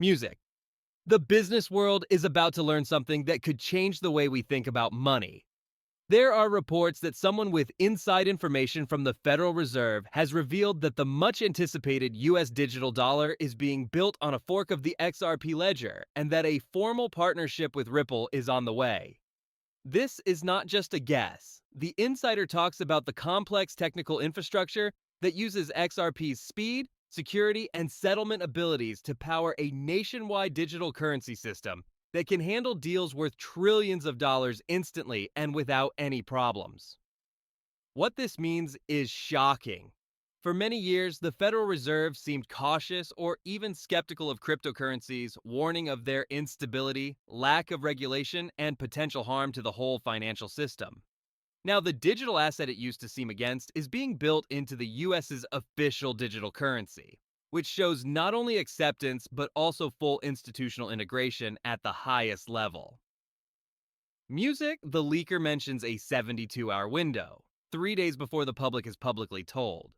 Music. The business world is about to learn something that could change the way we think about money. There are reports that someone with inside information from the Federal Reserve has revealed that the much anticipated US digital dollar is being built on a fork of the XRP ledger and that a formal partnership with Ripple is on the way. This is not just a guess. The insider talks about the complex technical infrastructure that uses XRP's speed, security, and settlement abilities to power a nationwide digital currency system that can handle deals worth trillions of dollars instantly and without any problems. What this means is shocking. For many years, the Federal Reserve seemed cautious or even skeptical of cryptocurrencies, warning of their instability, lack of regulation, and potential harm to the whole financial system. Now, the digital asset it used to seem against is being built into the US's official digital currency, which shows not only acceptance but also full institutional integration at the highest level. Music, the leaker mentions a 72-hour window, 3 days before the public is publicly told.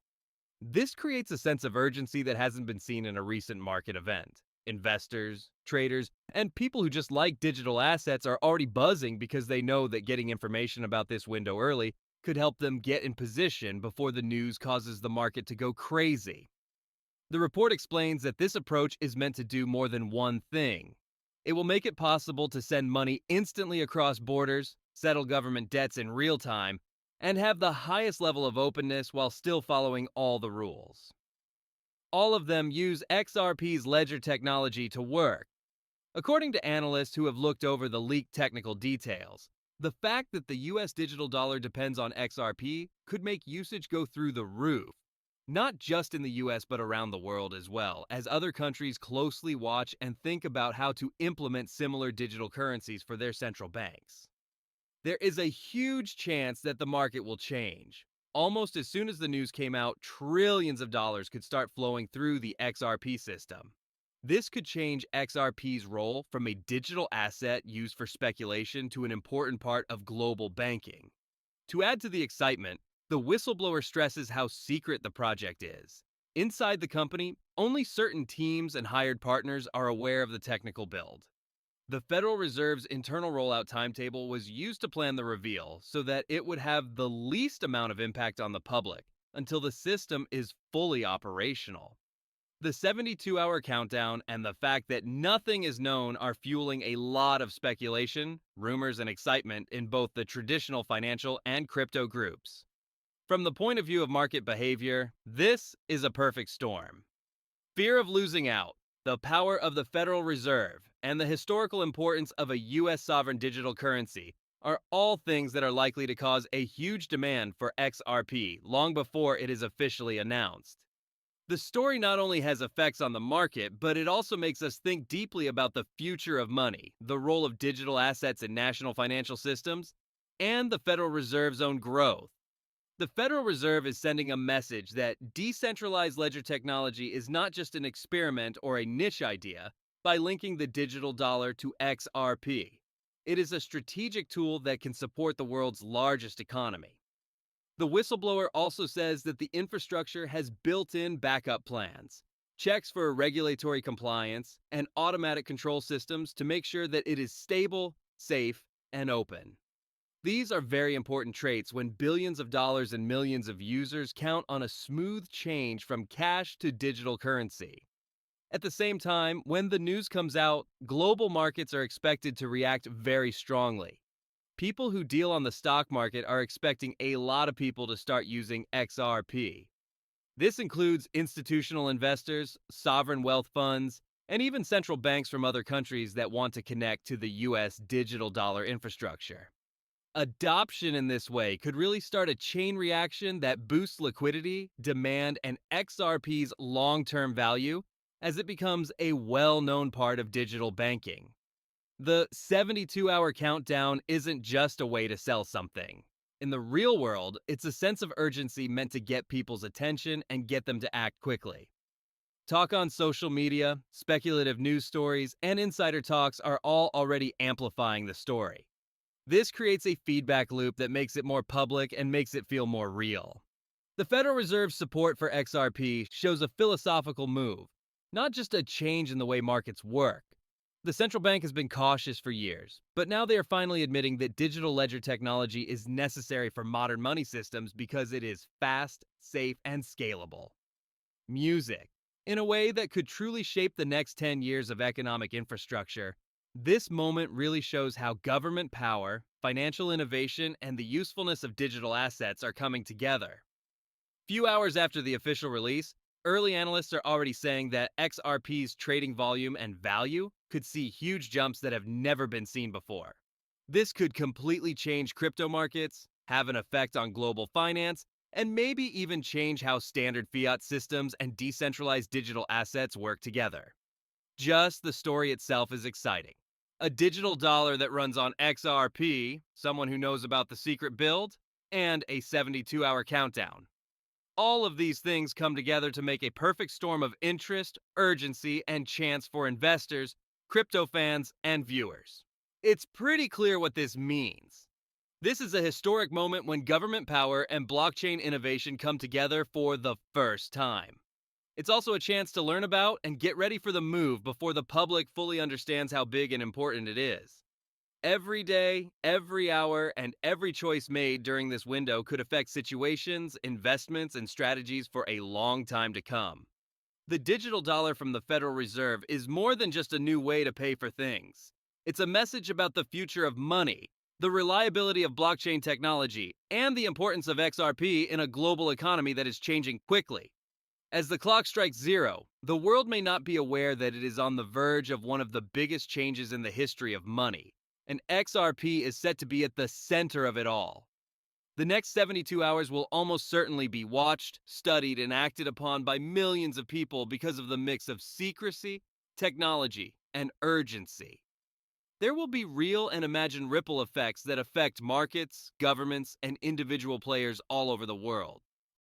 This creates a sense of urgency that hasn't been seen in a recent market event. Investors, traders, and people who just like digital assets are already buzzing because they know that getting information about this window early could help them get in position before the news causes the market to go crazy. The report explains that this approach is meant to do more than one thing. It will make it possible to send money instantly across borders, settle government debts in real time, and have the highest level of openness while still following all the rules. All of them use XRP's ledger technology to work. According to analysts who have looked over the leaked technical details, the fact that the US digital dollar depends on XRP could make usage go through the roof, not just in the US but around the world as well, as other countries closely watch and think about how to implement similar digital currencies for their central banks. There is a huge chance that the market will change. Almost as soon as the news came out, trillions of dollars could start flowing through the XRP system. This could change XRP's role from a digital asset used for speculation to an important part of global banking. To add to the excitement, the whistleblower stresses how secret the project is. Inside the company, only certain teams and hired partners are aware of the technical build. The Federal Reserve's internal rollout timetable was used to plan the reveal so that it would have the least amount of impact on the public until the system is fully operational. The 72-hour countdown and the fact that nothing is known are fueling a lot of speculation, rumors, and excitement in both the traditional financial and crypto groups. From the point of view of market behavior, this is a perfect storm. Fear of losing out, the power of the Federal Reserve, and the historical importance of a US sovereign digital currency are all things that are likely to cause a huge demand for XRP long before it is officially announced. The story not only has effects on the market, but it also makes us think deeply about the future of money, the role of digital assets in national financial systems, and the Federal Reserve's own growth. The Federal Reserve is sending a message that decentralized ledger technology is not just an experiment or a niche idea by linking the digital dollar to XRP. It is a strategic tool that can support the world's largest economy. The whistleblower also says that the infrastructure has built-in backup plans, checks for regulatory compliance, and automatic control systems to make sure that it is stable, safe, and open. These are very important traits when billions of dollars and millions of users count on a smooth change from cash to digital currency. At the same time, when the news comes out, global markets are expected to react very strongly. People who deal on the stock market are expecting a lot of people to start using XRP. This includes institutional investors, sovereign wealth funds, and even central banks from other countries that want to connect to the US digital dollar infrastructure. Adoption in this way could really start a chain reaction that boosts liquidity, demand, and XRP's long-term value as it becomes a well-known part of digital banking. The 72-hour countdown isn't just a way to sell something. In the real world, it's a sense of urgency meant to get people's attention and get them to act quickly. Talk on social media, speculative news stories, and insider talks are all already amplifying the story. This creates a feedback loop that makes it more public and makes it feel more real. The Federal Reserve's support for XRP shows a philosophical move. not just a change in the way markets work. The central bank has been cautious for years, but now they are finally admitting that digital ledger technology is necessary for modern money systems because it is fast, safe, and scalable. Music. In a way that could truly shape the next 10 years of economic infrastructure, this moment really shows how government power, financial innovation, and the usefulness of digital assets are coming together. Few hours after the official release, early analysts are already saying that XRP's trading volume and value could see huge jumps that have never been seen before. This could completely change crypto markets, have an effect on global finance, and maybe even change how standard fiat systems and decentralized digital assets work together. Just the story itself is exciting. A digital dollar that runs on XRP, someone who knows about the secret build, and a 72-hour countdown. All of these things come together to make a perfect storm of interest, urgency, and chance for investors, crypto fans, and viewers. It's pretty clear what this means. This is a historic moment when government power and blockchain innovation come together for the first time. It's also a chance to learn about and get ready for the move before the public fully understands how big and important it is. Every day, every hour, and every choice made during this window could affect situations, investments, and strategies for a long time to come. The digital dollar from the Federal Reserve is more than just a new way to pay for things. It's a message about the future of money, the reliability of blockchain technology, and the importance of XRP in a global economy that is changing quickly. As the clock strikes zero, the world may not be aware that it is on the verge of one of the biggest changes in the history of money, and XRP is set to be at the center of it all. The next 72 hours will almost certainly be watched, studied, and acted upon by millions of people because of the mix of secrecy, technology, and urgency. There will be real and imagined ripple effects that affect markets, governments, and individual players all over the world.